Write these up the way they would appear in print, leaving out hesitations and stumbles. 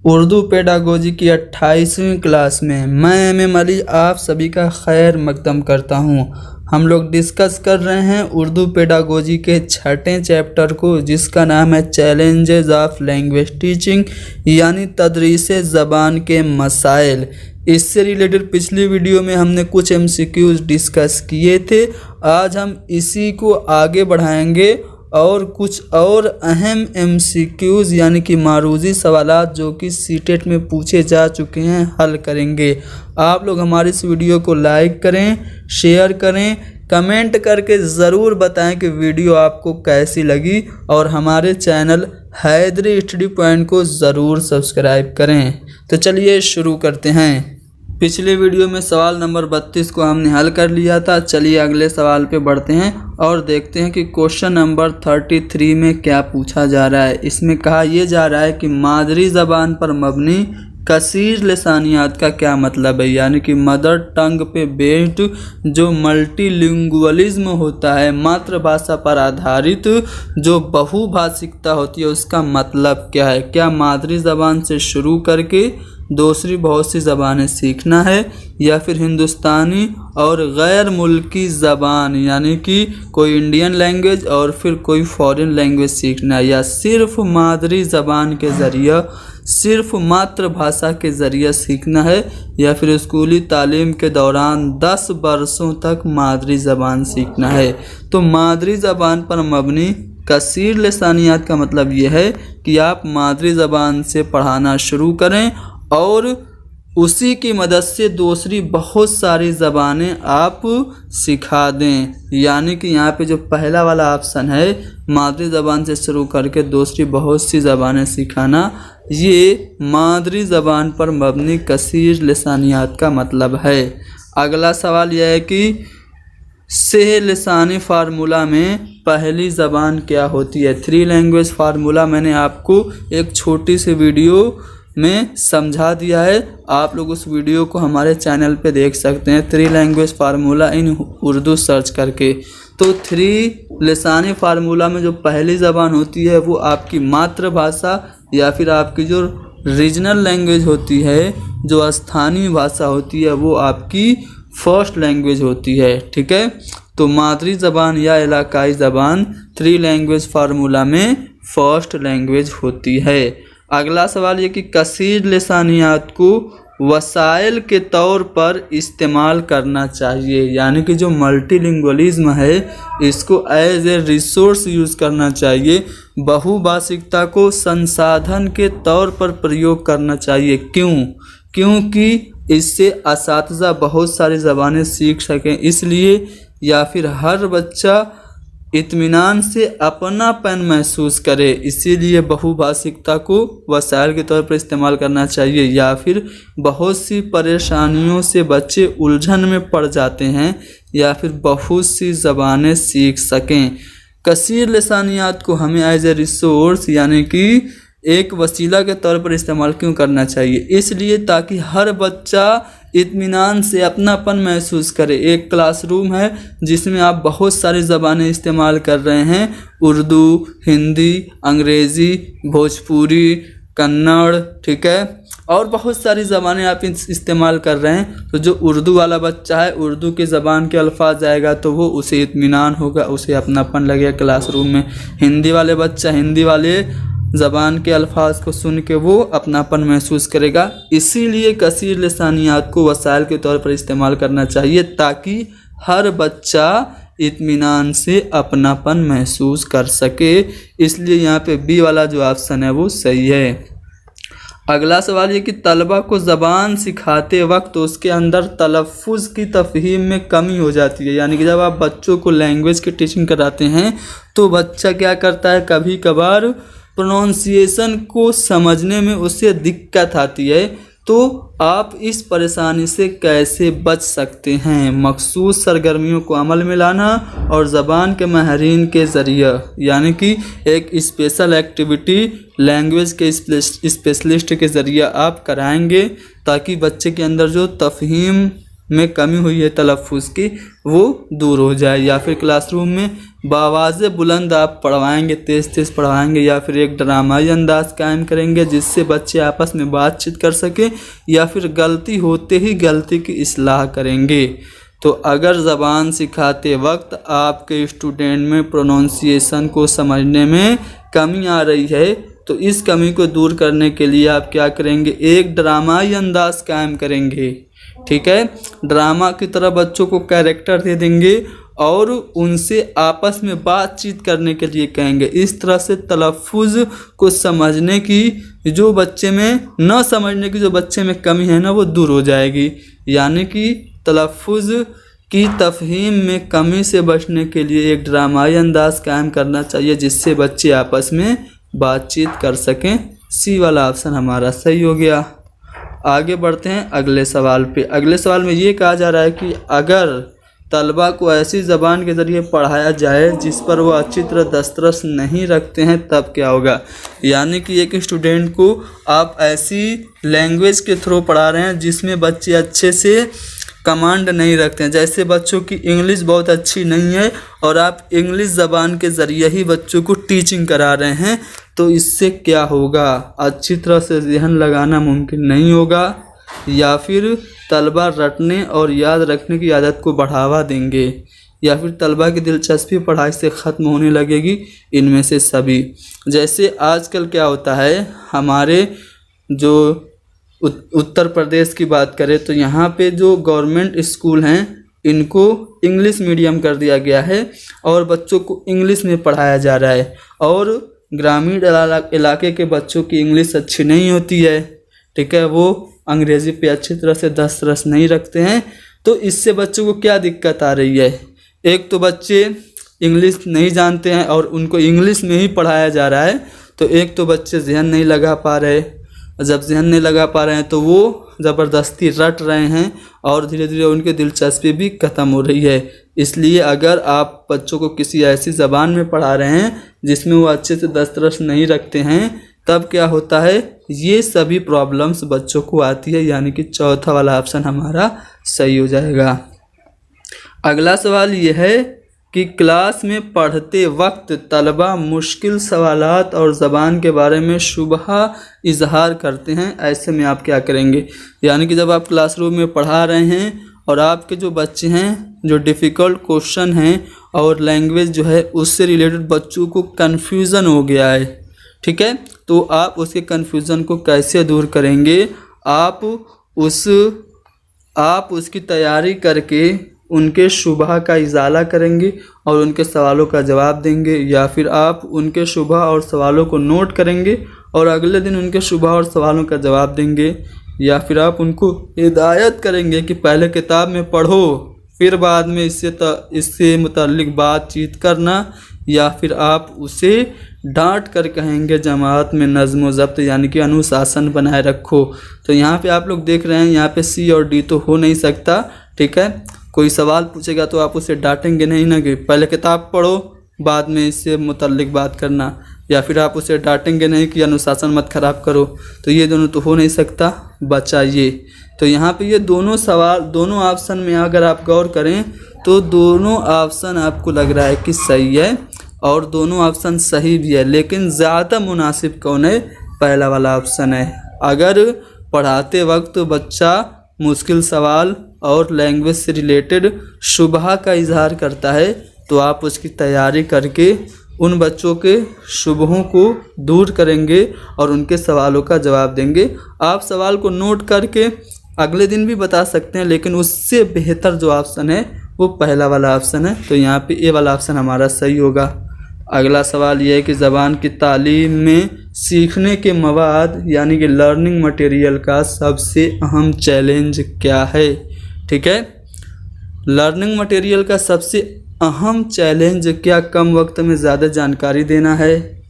Urdu pedagogy की 28वीं class में मैं एम अली आप सभी का खैर मकदम करता हूँ। हम लोग डिस्कस कर रहे हैं उर्दू पेडागोजी के 6ठे चैप्टर को, जिसका नाम है चैलेंजेस ऑफ लैंग्वेज टीचिंग, यानी तदरीस ज़बान के मसाइल। इससे रिलेटेड पिछली वीडियो में हमने कुछ MCQs डिस्कस किए थे। आज हम इसी को आगे बढ़ाएंगे और कुछ और अहम MCQs यानी कि मारूजी सवालात जो कि सीटेट में पूछे जा चुके हैं हल करेंगे। आप लोग हमारी इस वीडियो को लाइक करें, शेयर करें, कमेंट करके ज़रूर बताएं कि वीडियो आपको कैसी लगी और हमारे चैनल हैदरी स्टडी पॉइंट को ज़रूर सब्सक्राइब करें। तो चलिए शुरू करते हैं। पिछले वीडियो में सवाल नंबर 32 को हमने हल कर लिया था। चलिए अगले सवाल पे बढ़ते हैं और देखते हैं कि क्वेश्चन नंबर 33 में क्या पूछा जा रहा है। इसमें कहा यह जा रहा है कि मादरी ज़बान पर मबनी कसीर लसानियात का क्या मतलब है, यानी कि मदर टंग पे बेस्ड जो मल्टीलिंगुअलिज्म होता है, मातृभाषा पर आधारित जो बहुभाषिकता होती है, उसका मतलब क्या है। क्या मादरी ज़बान से शुरू करके दूसरी बहुत सी ज़बानें सीखना है, या फिर हिंदुस्तानी और गैर मुल्की ज़बान यानी कि कोई इंडियन लैंग्वेज और फिर कोई फॉरेन लैंग्वेज सीखना है, या सिर्फ मादरी ज़बान के ज़रिए, सिर्फ मातृभाषा के ज़रिए सीखना है, या फिर स्कूली तालीम के दौरान 10 वर्षों तक मादरी ज़बान सीखना है। तो मादरी ज़बान पर मबनी कसीर लसानियात का मतलब यह है कि आप मादरी ज़बान से पढ़ाना शुरू करें और उसी की मदद से दूसरी बहुत सारी ज़बानें आप सिखा दें। यानी कि यहाँ पे जो पहला वाला ऑप्शन है मादरी ज़बान से शुरू करके दूसरी बहुत सी ज़बानें सिखाना, ये मादरी ज़बान पर मबनी कसीर लसानियात का मतलब है। अगला सवाल यह है कि सेह लसानी फार्मूला में पहली ज़बान क्या होती है। 3 लैंग्वेज फार्मूला मैंने आपको एक छोटी सी वीडियो में समझा दिया है। आप लोग उस वीडियो को हमारे चैनल पे देख सकते हैं, 3 लैंग्वेज फार्मूला इन उर्दू सर्च करके। तो 3 लसानी फार्मूला में जो पहली ज़बान होती है वो आपकी मातृभाषा या फिर आपकी जो रीजनल लैंग्वेज होती है, जो स्थानीय भाषा होती है, वो आपकी फर्स्ट लैंग्वेज होती है। ठीक है, तो मादरी ज़बान या इलाकाई ज़बान 3 लैंग्वेज फार्मूला में फर्स्ट लैंग्वेज होती है। अगला सवाल ये कि कसीर लसानियात को वसाइल के तौर पर इस्तेमाल करना चाहिए, यानी कि जो मल्टीलिंगुअलिज्म है इसको एज ए रिसोर्स यूज़ करना चाहिए, बहुभाषिकता को संसाधन के तौर पर प्रयोग करना चाहिए। क्यों? क्योंकि इससे असातिज़ा बहुत सारी ज़बानें सीख सकें इसलिए, या फिर हर बच्चा इत्मीनान से अपनापन महसूस करे इसीलिए बहुभाषिकता को वसाइल के तौर पर इस्तेमाल करना चाहिए, या फिर बहुत सी परेशानियों से बच्चे उलझन में पड़ जाते हैं, या फिर बहुत सी ज़बानें सीख सकें। कसीर लसानियात को हमें एज ए रिसोर्स यानी कि एक वसीला के तौर पर इस्तेमाल क्यों करना चाहिए, इसलिए ताकि हर बच्चा इत्मीनान से अपनापन महसूस करे। एक क्लासरूम है जिसमें आप बहुत सारी ज़बानें इस्तेमाल कर रहे हैं, उर्दू, हिंदी, अंग्रेज़ी, भोजपुरी, कन्नड़, ठीक है, और बहुत सारी ज़बानें आप इस्तेमाल कर रहे हैं। तो जो उर्दू वाला बच्चा है, उर्दू के ज़बान के अल्फाज आएगा तो वो उसे इत्मीनान होगा, उसे अपनापन लगेगा क्लासरूम में। हिंदी वाले बच्चा हिंदी वाले ज़बान के अल्फाज को सुन के वो अपनापन महसूस करेगा। इसीलिए कसीर लसानियात को वसाइल के तौर पर इस्तेमाल करना चाहिए ताकि हर बच्चा इत्मीनान से अपनापन महसूस कर सके। इसलिए यहाँ पे बी वाला जो ऑप्शन है वो सही है। अगला सवाल ये कि तलबा को ज़बान सिखाते वक्त उसके अंदर तलफ़ुज़ की तफ़हीम में कमी हो जाती है, यानी कि जब आप बच्चों को लैंग्वेज की टीचिंग कराते हैं तो बच्चा क्या करता है, कभी कभार प्रोनाउंसिएशन को समझने में उसे दिक्कत आती है। तो आप इस परेशानी से कैसे बच सकते हैं। मखसूस सरगर्मियों को अमल में लाना और ज़बान के माहिरीन के ज़रिए, यानी कि एक स्पेशल एक्टिविटी लैंग्वेज के स्पेशलिस्ट के ज़रिए आप कराएंगे ताकि बच्चे के अंदर जो तफ़हीम में कमी हुई है तलफ़ुज़ की वो दूर हो जाए, या फिर क्लासरूम में बावाज़ बुलंद आप पढ़वाएंगे, तेज़ तेज़ पढ़वाएंगे, या फिर एक ड्रामाई अंदाज कायम करेंगे जिससे बच्चे आपस में बातचीत कर सकें, या फिर गलती होते ही गलती की इस्लाह करेंगे। तो अगर ज़बान सिखाते वक्त आपके स्टूडेंट में प्रोनाउंसिएशन को समझने में कमी आ रही है तो इस कमी को दूर करने के लिए आप क्या करेंगे, एक ड्रामाई अंदाज कायम करेंगे। ठीक है, ड्रामा की तरह बच्चों को कैरेक्टर दे देंगे और उनसे आपस में बातचीत करने के लिए कहेंगे। इस तरह से तलफ़ुज़ को समझने की जो बच्चे में न समझने की जो बच्चे में कमी है ना वो दूर हो जाएगी। यानी कि तलफ़ुज़ की तफ़हीम में कमी से बचने के लिए एक ड्रामाई अंदाज कायम करना चाहिए जिससे बच्चे आपस में बातचीत कर सकें। सी वाला ऑप्शन हमारा सही हो गया। आगे बढ़ते हैं अगले सवाल पे। अगले सवाल में ये कहा जा रहा है कि अगर तलबा को ऐसी ज़बान के ज़रिए पढ़ाया जाए जिस पर वो अच्छी तरह दस्तरस नहीं रखते हैं तब क्या होगा। यानी कि एक स्टूडेंट को आप ऐसी लैंग्वेज के थ्रू पढ़ा रहे हैं जिसमें बच्चे अच्छे से कमांड नहीं रखते हैं। जैसे बच्चों की इंग्लिश बहुत अच्छी नहीं है और आप इंग्लिश ज़बान के ज़रिए ही बच्चों को टीचिंग करा रहे हैं तो इससे क्या होगा, अच्छी तरह से ज़हन लगाना मुमकिन नहीं होगा या फिर तलबा रटने और याद रखने की आदत को बढ़ावा देंगे या फिर तलबा की दिलचस्पी पढ़ाई से ख़त्म होने लगेगी। इनमें से सभी। जैसे आजकल क्या होता है, हमारे जो उत्तर प्रदेश की बात करें तो यहाँ पे जो गवर्नमेंट स्कूल हैं इनको इंग्लिश मीडियम कर दिया गया है और बच्चों को इंग्लिश में पढ़ाया जा रहा है और ग्रामीण इलाके के बच्चों की इंग्लिश अच्छी नहीं होती है। ठीक है, वो अंग्रेज़ी पे अच्छी तरह से दस्तरस नहीं रखते हैं। तो इससे बच्चों को क्या दिक्कत आ रही है, एक तो बच्चे इंग्लिश नहीं जानते हैं और उनको इंग्लिश में ही पढ़ाया जा रहा है तो एक तो बच्चे ज़हन नहीं लगा पा रहे। जब ज़हन नहीं लगा पा रहे हैं तो वो ज़बरदस्ती रट रहे हैं और धीरे धीरे उनकी दिलचस्पी भी ख़त्म हो रही है। इसलिए अगर आप बच्चों को किसी ऐसी ज़बान में पढ़ा रहे हैं जिसमें वो अच्छे से दस्तरस नहीं रखते हैं तब क्या होता है, ये सभी प्रॉब्लम्स बच्चों को आती है। यानी कि चौथा वाला ऑप्शन हमारा सही हो जाएगा। अगला सवाल ये है कि क्लास में पढ़ते वक्त तलबा मुश्किल सवालात और ज़बान के बारे में शुबहा इजहार करते हैं, ऐसे में आप क्या करेंगे। यानी कि जब आप क्लासरूम में पढ़ा रहे हैं और आपके जो बच्चे हैं जो डिफ़िकल्ट क्वेश्चन हैं और लैंग्वेज जो है उससे रिलेटेड बच्चों को कन्फ्यूज़न हो गया है, ठीक है, तो आप उसके कन्फ्यूज़न को कैसे दूर करेंगे। आप उसकी तैयारी करके उनके शुबहा का इजाला करेंगे और उनके सवालों का जवाब देंगे या फिर आप उनके शुबहा और सवालों को नोट करेंगे और अगले दिन उनके शुबहा और सवालों का जवाब देंगे या फिर आप उनको हिदायत करेंगे कि पहले किताब में पढ़ो फिर बाद में इससे मुताल्लिक बातचीत करना, या फिर आप उसे डांट कर कहेंगे जमात में नज़्म व ज़ब्त यानी कि अनुशासन बनाए रखो। तो यहाँ पे आप लोग देख रहे हैं यहाँ पे सी और डी तो हो नहीं सकता। ठीक है, कोई सवाल पूछेगा तो आप उसे डांटेंगे नहीं ना कि पहले किताब पढ़ो बाद में इससे मुताल्लिक बात करना, या फिर आप उसे डांटेंगे नहीं कि अनुशासन मत ख़राब करो। तो ये दोनों तो हो नहीं सकता, बचाइए। तो यहाँ पे ये दोनों सवाल दोनों ऑप्शन में अगर आप गौर करें तो दोनों ऑप्शन आपको लग रहा है कि सही है और दोनों ऑप्शन सही भी है, लेकिन ज़्यादा मुनासिब कौन है, पहला वाला ऑप्शन है। अगर पढ़ाते वक्त बच्चा मुश्किल सवाल और लैंग्वेज से रिलेटेड शुबहा का इजहार करता है तो आप उसकी तैयारी करके उन बच्चों के शुबहों को दूर करेंगे और उनके सवालों का जवाब देंगे। आप सवाल को नोट करके अगले दिन भी बता सकते हैं, लेकिन उससे बेहतर जो ऑप्शन है वो पहला वाला ऑप्शन है। तो यहाँ पे ए वाला ऑप्शन हमारा सही होगा। अगला सवाल ये है कि ज़बान की तालीम में सीखने के मवाद यानी कि लर्निंग मटेरियल का सबसे अहम चैलेंज क्या है। ठीक है, लर्निंग मटेरियल का सबसे अहम चैलेंज क्या कम वक्त में ज़्यादा जानकारी देना है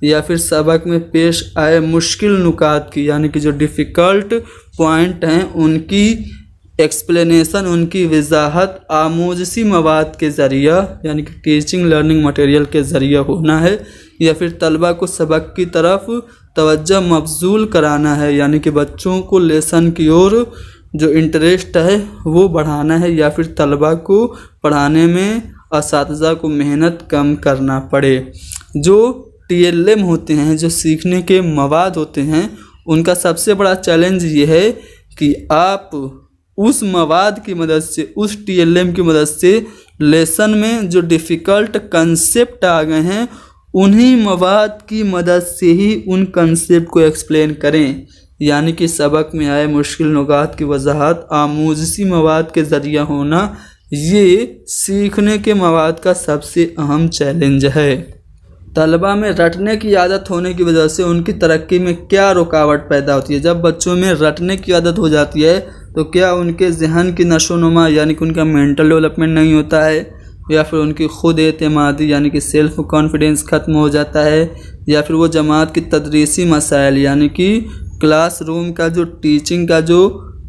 या फिर सबक में पेश आए मुश्किल नुकात की यानी कि जो डिफ़िकल्ट पॉइंट हैं उनकी एक्सप्लेनेशन, उनकी वजाहत आमूजसी मवाद के ज़रिए यानी कि टीचिंग लर्निंग मटेरियल के ज़रिए होना है, या फिर तलबा को सबक की तरफ तवज्जो मबजूल कराना है यानी कि बच्चों को लेसन की ओर जो इंटरेस्ट है वो बढ़ाना है, या फिर तलबा को पढ़ाने में असातिज़ा को मेहनत कम करना पड़े। जो TLM होते हैं, जो सीखने के मवाद होते हैं, उनका सबसे बड़ा चैलेंज ये है कि आप उस मवाद की मदद से, उस TLM की मदद से लेसन में जो डिफ़िकल्ट कंसेप्ट आ गए हैं उन्हीं मवाद की मदद से ही उन कंसेप्ट को एक्सप्लेन करें। यानी कि सबक में आए मुश्किल नुकात की वजाहत आमूज़ी मवाद के ज़रिए होना, ये सीखने के मवाद का सबसे अहम चैलेंज है। तलबा में रटने की आदत होने की वजह से उनकी तरक्की में क्या रुकावट पैदा होती है? जब बच्चों में रटने की आदत हो जाती है तो क्या उनके ज़हन की नशोनुमा यानी कि उनका मेंटल डेवलपमेंट नहीं होता है, या फिर उनकी खुद एतमादी यानी कि सेल्फ कॉन्फिडेंस ख़त्म हो जाता है, या फिर वो जमात की तदरीसी मसाइल यानी कि क्लासरूम का जो टीचिंग का जो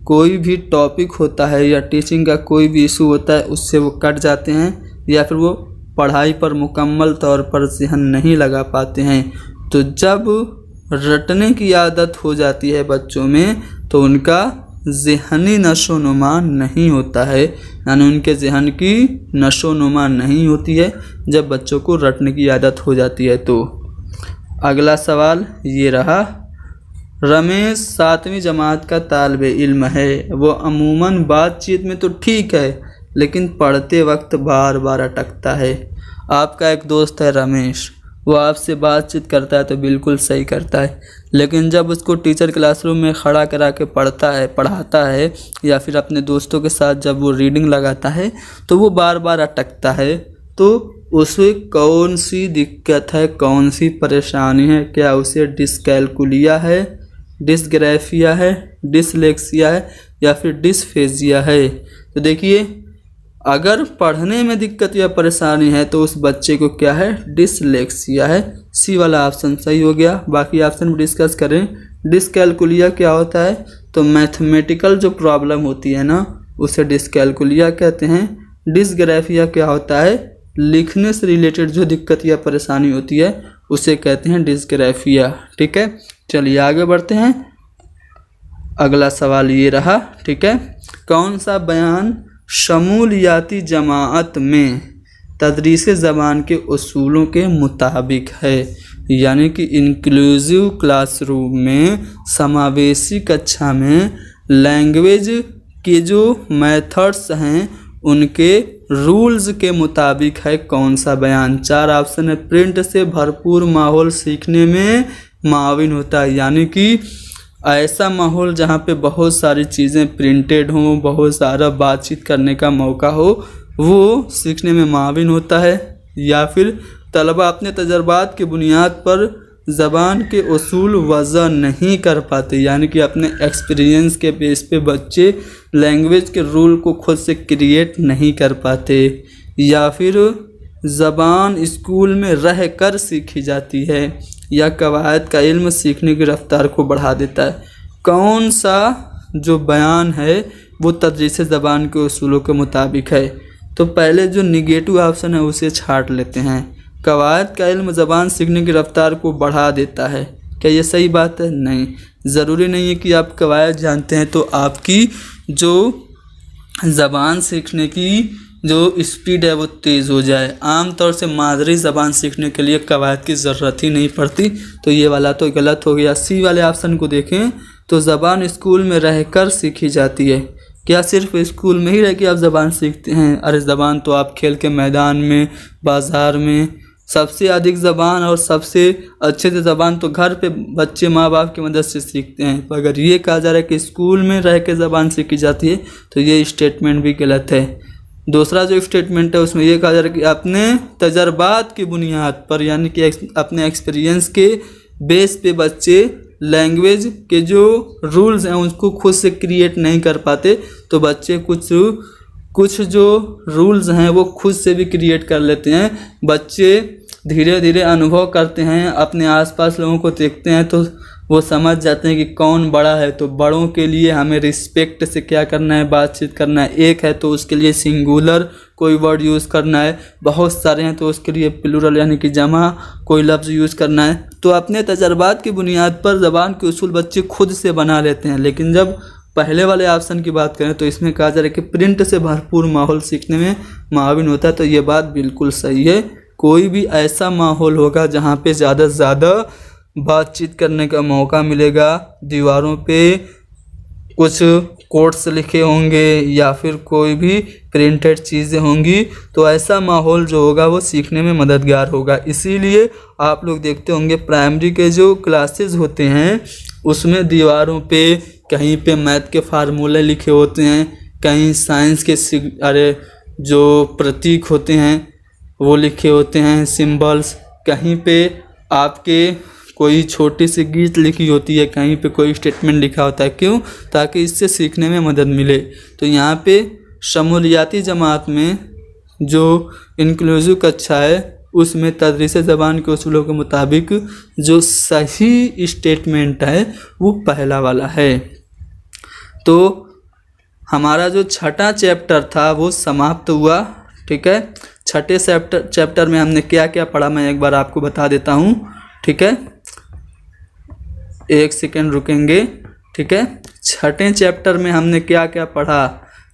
कोई भी टॉपिक होता है या टीचिंग का कोई भी इशू होता है उससे वो कट जाते हैं, या फिर वो पढ़ाई पर मुकम्मल तौर पर ज़हन नहीं लगा पाते हैं। तो जब रटने की आदत हो जाती है बच्चों में तो उनका ज़हनी नशोनुमा नहीं होता है, यानी उनके ज़हन की नशोनुमा नहीं होती है जब बच्चों को रटने की आदत हो जाती है। तो अगला सवाल ये रहा, रमेश 7वीं जमात का तालिब इल्म है, वो अमूमन बातचीत में तो ठीक है लेकिन पढ़ते वक्त बार बार अटकता है। आपका एक दोस्त है रमेश, वो आपसे बातचीत करता है तो बिल्कुल सही करता है, लेकिन जब उसको टीचर क्लासरूम में खड़ा करा के पढ़ाता है या फिर अपने दोस्तों के साथ जब वो रीडिंग लगाता है तो वो बार बार अटकता है। तो उसे कौन सी दिक्कत है, कौन सी परेशानी है? क्या उसे डिसकैल्कुलिया है, डिसग्राफिया है, डिसलेक्सिया है या फिर डिसफेजिया है? तो देखिए, अगर पढ़ने में दिक्कत या परेशानी है तो उस बच्चे को क्या है, डिसलेक्सिया है। सी वाला ऑप्शन सही हो गया। बाकी ऑप्शन भी डिस्कस करें। डिसकैल्कुलिया क्या होता है? तो मैथमेटिकल जो प्रॉब्लम होती है ना उसे डिसकैल्कुलिया कहते हैं। डिसग्राफिया क्या होता है? लिखने से रिलेटेड जो दिक्कत या परेशानी होती है उसे कहते हैं डिसग्राफिया। ठीक है, चलिए आगे बढ़ते हैं। अगला सवाल ये रहा, ठीक है, कौन सा बयान शमूलियाती जमाअत में तदरीस ज़बान के उसूलों के मुताबिक है? यानी कि इंक्लूसिव क्लासरूम में, समावेशी कक्षा में लैंग्वेज के जो मेथड्स हैं उनके रूल्स के मुताबिक है कौन सा बयान? 4 ऑप्शन है। प्रिंट से भरपूर माहौल सीखने में माविन होता है, यानी कि ऐसा माहौल जहाँ पे बहुत सारी चीज़ें प्रिंटेड हों, बहुत सारा बातचीत करने का मौका हो, वो सीखने में माविन होता है। या फिर तलबा अपने तजर्बात की बुनियाद पर ज़बान के उसूल वज़ा नहीं कर पाते, यानी कि अपने एक्सपीरियंस के बेस पे बच्चे लैंग्वेज के रूल को खुद से क्रिएट नहीं कर पाते। या फिर ज़बान स्कूल में रह कर सीखी जाती है, या कवायद का इल्म सीखने की रफ्तार को बढ़ा देता है। कौन सा जो बयान है वो तदरीस ज़बान के उसूलों के मुताबिक है? तो पहले जो निगेटिव ऑप्शन है उसे छाट लेते हैं। कवायद का इल्म ज़बान सीखने की रफ्तार को बढ़ा देता है, क्या ये सही बात है? नहीं, ज़रूरी नहीं है कि आप कवायद जानते हैं तो आपकी जो ज़बान सीखने की जो स्पीड है वो तेज़ हो जाए। आमतौर से मादरी ज़बान सीखने के लिए कवायद की ज़रूरत ही नहीं पड़ती, तो ये वाला तो गलत हो गया। सी वाले ऑप्शन को देखें तो ज़बान स्कूल में रहकर सीखी जाती है। क्या सिर्फ स्कूल में ही रह के आप ज़बान सीखते हैं? अरे ज़बान तो आप खेल के मैदान में, बाज़ार में, सबसे अधिक ज़बान और सबसे अच्छे से ज़बान तो घर पे बच्चे माँ बाप की मदद से सीखते हैं। तो अगर ये कहा जा रहा है कि स्कूल में रह के ज़बान सीखी जाती है तो ये स्टेटमेंट भी गलत है। दूसरा जो स्टेटमेंट है उसमें ये कहा जा रहा है कि अपने तजर्बात की बुनियाद पर, यानी कि अपने एक्सपीरियंस के बेस पे बच्चे लैंग्वेज के जो रूल्स हैं उसको खुद से क्रिएट नहीं कर पाते, तो बच्चे कुछ जो रूल्स हैं वो खुद से भी क्रिएट कर लेते हैं। बच्चे धीरे धीरे अनुभव करते हैं, अपने आसपास लोगों को देखते हैं तो वो समझ जाते हैं कि कौन बड़ा है, तो बड़ों के लिए हमें रिस्पेक्ट से क्या करना है, बातचीत करना है। एक है तो उसके लिए सिंगुलर कोई वर्ड यूज़ करना है, बहुत सारे हैं तो उसके लिए प्लूरल यानी कि जमा कोई लफ्ज़ यूज़ करना है। तो अपने तजर्बात की बुनियाद पर ज़बान के उसूल बच्चे खुद से बना लेते हैं, लेकिन जब पहले वाले ऑप्शन की बात करें तो इसमें कहा जा रहा है कि प्रिंट से भरपूर माहौल सीखने में मुआविन होता है, तो ये बात बिल्कुल सही है। कोई भी ऐसा माहौल होगा जहाँ पे ज़्यादा से ज़्यादा बातचीत करने का मौका मिलेगा, दीवारों पे कुछ कोट्स लिखे होंगे या फिर कोई भी प्रिंटेड चीज़ें होंगी, तो ऐसा माहौल जो होगा वो सीखने में मददगार होगा। इसीलिए आप लोग देखते होंगे प्राइमरी के जो क्लासेस होते हैं उसमें दीवारों पे कहीं पे मैथ के फार्मूले लिखे होते हैं, कहीं साइंस के जो प्रतीक होते हैं वो लिखे होते हैं, सिंबल्स, कहीं पे आपके कोई छोटी सी गीत लिखी होती है, कहीं पे कोई स्टेटमेंट लिखा होता है। क्यों? ताकि इससे सीखने में मदद मिले। तो यहाँ पे शमूलियाती जमात में जो इंक्लूसिव कक्षा है उसमें तदरीस ज़बान के उसूलों के मुताबिक जो सही स्टेटमेंट है वो पहला वाला है। तो हमारा जो छठा चैप्टर था वो समाप्त हुआ। ठीक है, छठे चैप्टर में हमने क्या क्या पढ़ा मैं एक बार आपको बता देता हूँ। ठीक है, एक सेकेंड रुकेंगे। ठीक है, छठे चैप्टर में हमने क्या क्या पढ़ा।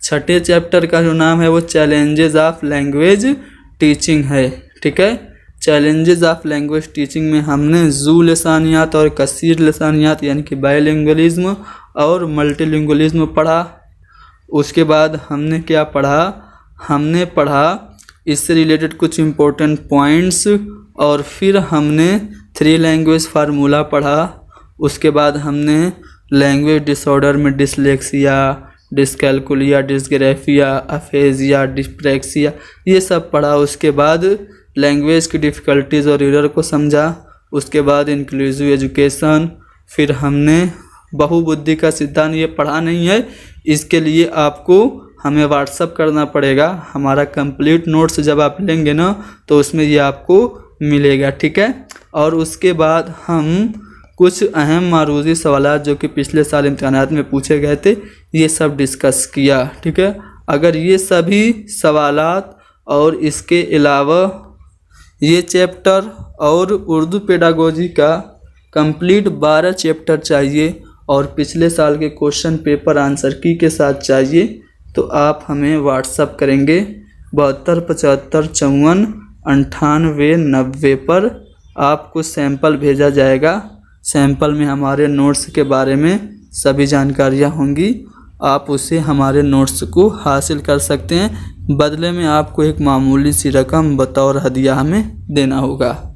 छठे चैप्टर का जो नाम है वो चैलेंजेस ऑफ लैंग्वेज टिचिंग है। ठीक है, चैलेंजेस ऑफ लैंग्वेज टीचिंग में हमने ज़ू लसानियात और कसीर लसानियात यानी कि बायलिंगुअलिज्म और मल्टीलिंगुअलिज्म पढ़ा। उसके बाद हमने क्या पढ़ा, हमने पढ़ा इससे रिलेटेड कुछ इम्पोर्टेंट पॉइंट्स, और फिर हमने 3 लैंग्वेज फार्मूला पढ़ा। उसके बाद हमने लैंग्वेज डिसऑर्डर में dyslexia, dyscalculia, dysgraphia, aphasia, dyspraxia ये सब पढ़ा। उसके बाद लैंग्वेज की डिफ़िकल्टीज़ और एरर को समझा। उसके बाद इंक्लूसिव एजुकेशन, फिर हमने बहुबुद्धि का सिद्धांत ये पढ़ा नहीं है, इसके लिए आपको हमें व्हाट्सअप करना पड़ेगा। हमारा कंप्लीट नोट्स जब आप लेंगे ना तो उसमें ये आपको मिलेगा। ठीक है, और उसके बाद हम कुछ अहम मारूजी सवालात जो कि पिछले साल इम्तिहानात में पूछे गए थे ये सब डिस्कस किया। ठीक है, अगर ये सभी सवालात और इसके अलावा ये चैप्टर और उर्दू पेडागोजी का कंप्लीट 12 चैप्टर चाहिए और पिछले साल के क्वेश्चन पेपर आंसर की के साथ चाहिए तो आप हमें व्हाट्सअप करेंगे 72 75 54 98 90 पर आपको सैंपल भेजा जाएगा। सैंपल में हमारे नोट्स के बारे में सभी जानकारियाँ होंगी, आप उसे हमारे नोट्स को हासिल कर सकते हैं। बदले में आपको एक मामूली सी रकम बतौर हदिया हमें देना होगा।